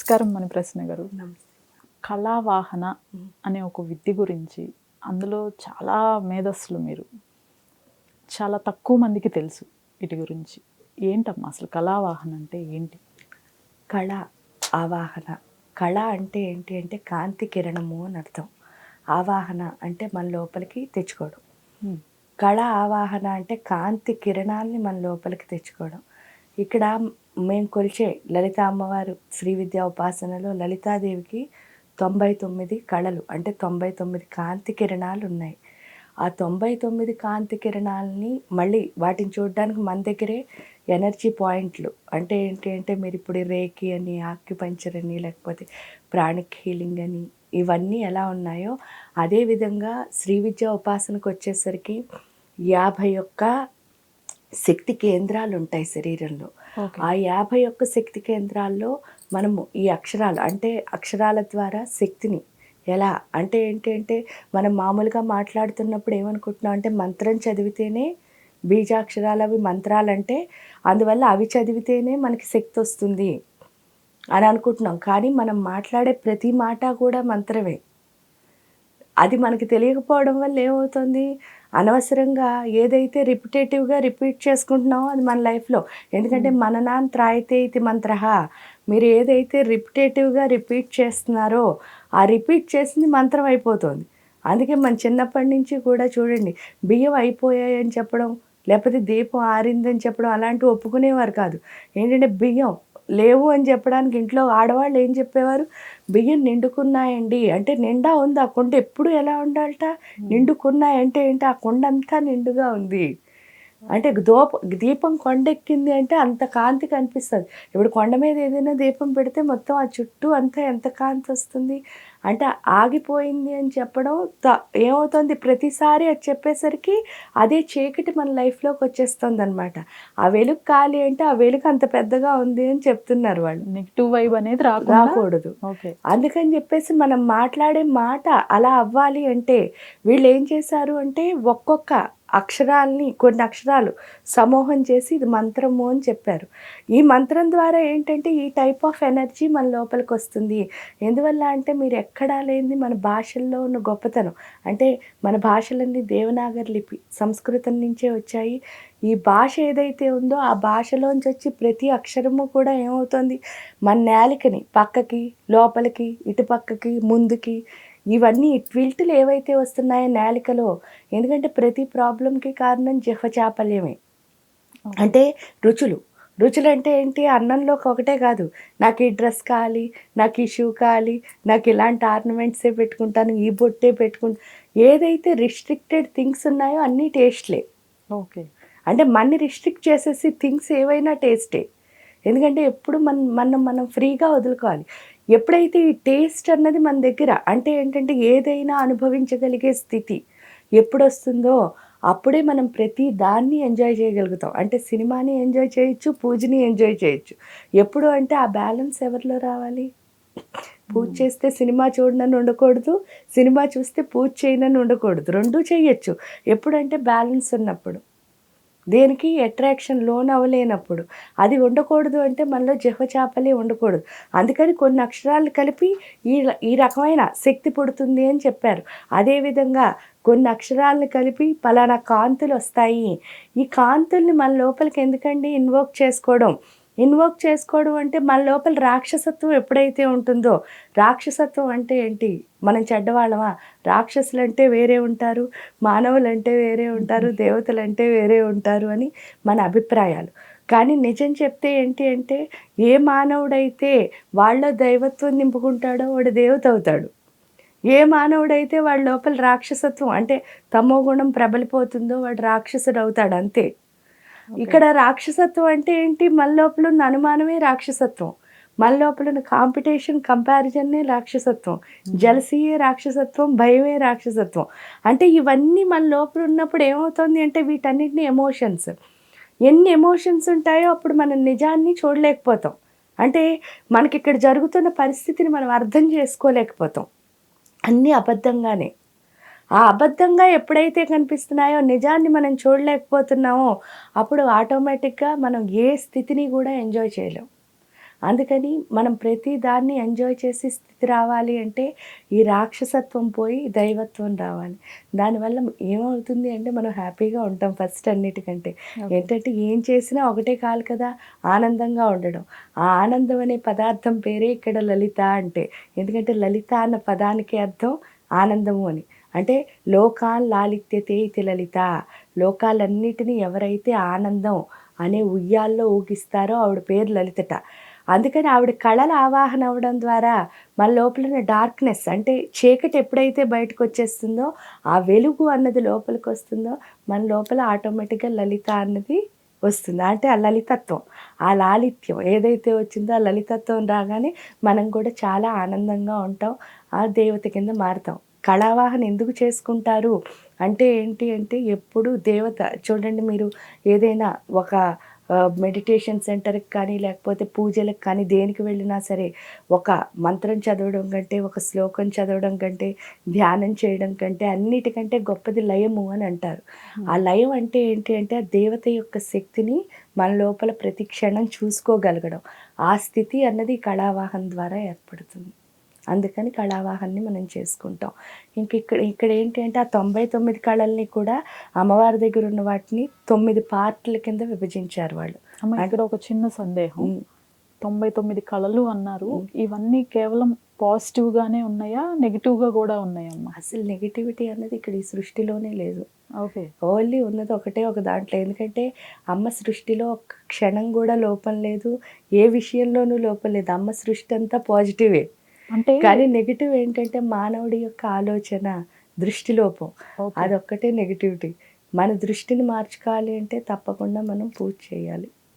నమస్కారం మణిప్రసన్న గారు. నమస్తే. కళావాహన హ్మ్. అనే ఒక విద్య గురించి అందులో చాలా మేధస్సులు మీరు. చాలా తక్కువ మందికి తెలుసు వీటి గురించి. ఏంటమ్మా అసలు కళావాహన అంటే ఏంటి? కళ, ఆవాహన. కళ అంటే ఏంటి అంటే కాంతి కిరణము అని అర్థం. ఆవాహన అంటే మన లోపలికి తెచ్చుకోవడం. హ్మ్. కళ ఆవాహన అంటే కాంతి కిరణాల్ని మన లోపలికి తెచ్చుకోవడం. ఇక్కడ మేము కొలిచే లలిత అమ్మవారు శ్రీ విద్యా ఉపాసనలో లలితాదేవికి 99 కళలు అంటే 99 కాంతి కిరణాలు ఉన్నాయి. ఆ 99 కాంతి కిరణాలని మళ్ళీ వాటిని చూడడానికి మన దగ్గరే ఎనర్జీ పాయింట్లు అంటే ఏంటి అంటే మీరు ఇప్పుడు రేకి అని, ఆక్యుపంక్చర్ అని, లేకపోతే ప్రాణిక్ హీలింగ్ అని ఇవన్నీ ఎలా ఉన్నాయో అదేవిధంగా శ్రీ విద్యా ఉపాసనకు వచ్చేసరికి 51 శక్తి కేంద్రాలు ఉంటాయి శరీరంలో. ఆ 51 శక్తి కేంద్రాల్లో మనము ఈ అక్షరాలు అంటే అక్షరాల ద్వారా శక్తిని ఎలా అంటే ఏంటి అంటే మనం మామూలుగా మాట్లాడుతున్నప్పుడు ఏమనుకుంటున్నాం అంటే మంత్రం చదివితేనే బీజాక్షరాలు అవి మంత్రాలంటే అందువల్ల అవి చదివితేనే మనకి శక్తి వస్తుంది అని అనుకుంటున్నాం. కానీ మనం మాట్లాడే ప్రతి మాట కూడా మంత్రమే. అది మనకి తెలియకపోవడం వల్ల ఏమవుతుంది, అనవసరంగా ఏదైతే రిపిటేటివ్గా రిపీట్ చేసుకుంటున్నామో అది మన లైఫ్లో. ఎందుకంటే మననాన్ త్రాయతే ఇది మంత్రః. మీరు ఏదైతే రిపిటేటివ్గా రిపీట్ చేస్తున్నారో ఆ రిపీట్ చేసింది మంత్రం అయిపోతుంది. అందుకే మన చిన్నప్పటి నుంచి కూడా చూడండి, బియ్యం అయిపోయాయని చెప్పడం, లేకపోతే దీపం ఆరిందని చెప్పడం అలాంటివి ఒప్పుకునేవారు కాదు. ఏంటంటే బియ్యం లేవు అని చెప్పడానికి ఇంట్లో ఆడవాళ్ళు ఏం చెప్పేవారు, బియ్యం నిండుకున్నాయండి అంటే నిండా ఉంది ఆ కుండ. ఎప్పుడు ఎలా ఉండాలట, నిండుకున్నాయంటే ఏంటి ఆ కుండ అంతా నిండుగా ఉంది అంటే దీపం కొండెక్కింది అంటే అంత కాంతి కనిపిస్తుంది. ఇప్పుడు కొండ మీద ఏదైనా దీపం పెడితే మొత్తం ఆ చుట్టూ అంతా ఎంత కాంతి వస్తుంది అంటే ఆగిపోయింది అని చెప్పడం ఏమవుతుంది, ప్రతిసారి అది చెప్పేసరికి అదే చీకటి మన లైఫ్లోకి వచ్చేస్తుంది అనమాట. ఆ వెలుగు కాలి అంటే ఆ వెలుగు అంత పెద్దగా ఉంది అని చెప్తున్నారు వాళ్ళు. నెగిటివ్ వైబ్ అనేది రాకూడదు. అందుకని చెప్పేసి మనం మాట్లాడే మాట అలా అవ్వాలి అంటే వీళ్ళు ఏం చేశారు అంటే ఒక్కొక్క అక్షరాల్ని కొన్ని అక్షరాలు సమూహం చేసి ఇది మంత్రము అని చెప్పారు. ఈ మంత్రం ద్వారా ఏంటంటే ఈ టైప్ ఆఫ్ ఎనర్జీ మన లోపలికి వస్తుంది. ఎందువల్ల అంటే మీరు ఎక్కడా లేనిది మన భాషల్లో ఉన్న గొప్పతనం అంటే మన భాషలన్నీ దేవనాగరి లిపి సంస్కృతం నుంచే వచ్చాయి. ఈ భాష ఏదైతే ఉందో ఆ భాషలోంచి వచ్చి ప్రతి అక్షరము కూడా ఏమవుతుంది, మన నేలికని పక్కకి లోపలికి ఇటు పక్కకి ముందుకి ఇవన్నీ ట్విల్టులు ఏవైతే వస్తున్నాయో నాలికలో, ఎందుకంటే ప్రతి ప్రాబ్లంకి కారణం జిహ్వచాపల్యమే. అంటే రుచులు. రుచులు అంటే ఏంటి, అన్నంలోకి ఒకటే కాదు, నాకు ఈ డ్రెస్ కావాలి, నాకు ఈ షూ కావాలి, నాకు ఇలాంటి ఆర్నమెంట్సే పెట్టుకుంటాను, ఈ బొట్టే పెట్టుకుంటాను, ఏదైతే రిస్ట్రిక్టెడ్ థింగ్స్ ఉన్నాయో అన్నీ టేస్ట్లే. అంటే మన్ని రిస్ట్రిక్ట్ చేసేసి థింగ్స్ ఏవైనా టేస్టే. ఎందుకంటే ఎప్పుడు మనం ఫ్రీగా వదులుకోవాలి. ఎప్పుడైతే ఈ టేస్ట్ అన్నది మన దగ్గర అంటే ఏంటంటే ఏదైనా అనుభవించగలిగే స్థితి ఎప్పుడొస్తుందో అప్పుడే మనం ప్రతి దాన్ని ఎంజాయ్ చేయగలుగుతాం. అంటే సినిమాని ఎంజాయ్ చేయొచ్చు, పూజని ఎంజాయ్ చేయొచ్చు. ఎప్పుడు అంటే ఆ బ్యాలెన్స్ ఎవరిలో రావాలి, పూజ చేస్తే సినిమా చూడనని ఉండకూడదు, సినిమా చూస్తే పూజ చేయనని ఉండకూడదు, రెండూ చేయొచ్చు. ఎప్పుడంటే బ్యాలెన్స్ ఉన్నప్పుడు, దేనికి అట్రాక్షన్ లోన్ అవ్వలేనప్పుడు. అది ఉండకూడదు అంటే మనలో జిహ్వచాపల్యం ఉండకూడదు. అందుకని కొన్ని అక్షరాలు కలిపి ఈ రకమైన శక్తి పుడుతుంది అని చెప్పారు. అదేవిధంగా కొన్ని అక్షరాలను కలిపి పలానా కాంతులు వస్తాయి. ఈ కాంతుల్ని మన లోపలికి ఎందుకండి ఇన్వోక్ చేసుకోవడం అంటే మన లోపల రాక్షసత్వం ఎప్పుడైతే ఉంటుందో, రాక్షసత్వం అంటే ఏంటి, మనం చెడ్డవాళ్ళమా, రాక్షసులు అంటే వేరే ఉంటారు, మానవులు అంటే వేరే ఉంటారు, దేవతలు అంటే వేరే ఉంటారు అని మన అభిప్రాయాలు. కానీ నిజం చెప్తే ఏంటి అంటే ఏ మానవుడైతే వాళ్ళ దైవత్వం నింపుకుంటాడో వాడు దేవత అవుతాడు. ఏ మానవుడైతే వాడి లోపల రాక్షసత్వం అంటే తమో గుణం ప్రబలిపోతుందో వాడు రాక్షసుడు అవుతాడు అంతే. ఇక్కడ రాక్షసత్వం అంటే ఏంటి, మన లోపల ఉన్న అనుమానమే రాక్షసత్వం, మన లోపల ఉన్న కాంపిటీషన్ కంపారిజన్నే రాక్షసత్వం, జలసీయే రాక్షసత్వం, భయమే రాక్షసత్వం. అంటే ఇవన్నీ మన లోపల ఉన్నప్పుడు ఏమవుతుంది అంటే వీటన్నిటిని ఎన్ని ఎమోషన్స్ ఉంటాయో అప్పుడు మనం నిజాన్ని చూడలేకపోతాం. అంటే మనకి ఇక్కడ జరుగుతున్న పరిస్థితిని మనం అర్థం చేసుకోలేకపోతాం. అన్నీ అబద్ధంగానే. ఆ అబద్ధంగా ఎప్పుడైతే కనిపిస్తున్నాయో నిజాన్ని మనం చూడలేకపోతున్నామో అప్పుడు ఆటోమేటిక్గా మనం ఏ స్థితిని కూడా ఎంజాయ్ చేయలేం. అందుకని మనం ప్రతి దాన్ని ఎంజాయ్ చేసి స్థితి రావాలి అంటే ఈ రాక్షసత్వం పోయి దైవత్వం రావాలి. దానివల్ల ఏమవుతుంది అంటే మనం హ్యాపీగా ఉంటాం ఫస్ట్ అన్నిటికంటే. ఏంటంటే ఏం చేసినా ఒకటే కాదు కదా, ఆనందంగా ఉండడం. ఆ ఆనందం అనే పదార్థం పేరే ఇక్కడ లలిత అంటే. ఎందుకంటే లలిత అన్న పదానికి అర్థం ఆనందము అని. అంటే లోకాన్ లాలిత్యతే ఇతి లలిత. లోకాలన్నిటినీ ఎవరైతే ఆనందం అనే ఉయ్యాల్లో ఊగిస్తారో ఆవిడ పేరు లలితట. అందుకని ఆవిడ కళల ఆవాహన అవ్వడం ద్వారా మన లోపల డార్క్నెస్ అంటే చీకటి ఎప్పుడైతే బయటకు వచ్చేస్తుందో, ఆ వెలుగు అన్నది లోపలికి వస్తుందో మన లోపల ఆటోమేటిక్గా లలిత అన్నది వస్తుంది. అంటే ఆ లలితత్వం, ఆ లాలిత్యం ఏదైతే వచ్చిందో ఆ లలితత్వం రాగానే మనం కూడా చాలా ఆనందంగా ఉంటాం, ఆ దేవత కింద మారుతాం. కళావాహన ఎందుకు చేసుకుంటారు అంటే ఏంటి అంటే, ఎప్పుడు దేవత చూడండి, మీరు ఏదైనా ఒక మెడిటేషన్ సెంటర్కి కానీ లేకపోతే పూజలకు కానీ దేనికి వెళ్ళినా సరే, ఒక మంత్రం చదవడం కంటే, ఒక శ్లోకం చదవడం కంటే, ధ్యానం చేయడం కంటే అన్నిటికంటే గొప్పది లయము అని అంటారు. ఆ లయం అంటే ఏంటి అంటే, ఆ దేవత యొక్క శక్తిని మన లోపల ప్రతి క్షణం చూసుకోగలగడం. ఆ స్థితి అన్నది కళావాహన ద్వారా ఏర్పడుతుంది. అందుకని కళావాహన్ని మనం చేసుకుంటాం. ఇక్కడ ఏంటి అంటే, ఆ 99 కళల్ని కూడా అమ్మవారి దగ్గర ఉన్న వాటిని 9 పార్ట్ల కింద విభజించారు వాళ్ళు. అమ్మ, ఇక్కడ ఒక చిన్న సందేహం. ఉమ్. 99 కళలు అన్నారు. ఇవన్నీ కేవలం పాజిటివ్గానే ఉన్నాయా, నెగిటివ్గా కూడా ఉన్నాయమ్మా? అసలు నెగిటివిటీ అన్నది ఇక్కడ ఈ సృష్టిలోనే లేదు. ఓకే. ఓన్లీ ఉన్నది ఒకటే ఒక దాంట్లో. ఎందుకంటే అమ్మ సృష్టిలో ఒక్క క్షణం కూడా లోపం లేదు, ఏ విషయంలోనూ లోపం లేదు. అమ్మ సృష్టి అంతా పాజిటివే. అంటే కానీ నెగిటివ్ ఏంటంటే మానవుడి యొక్క ఆలోచన, దృష్టిలోపం. అదొక్కటే నెగిటివిటీ. మన దృష్టిని మార్చుకోవాలి అంటే తప్పకుండా మనం పూజ చేయాలి.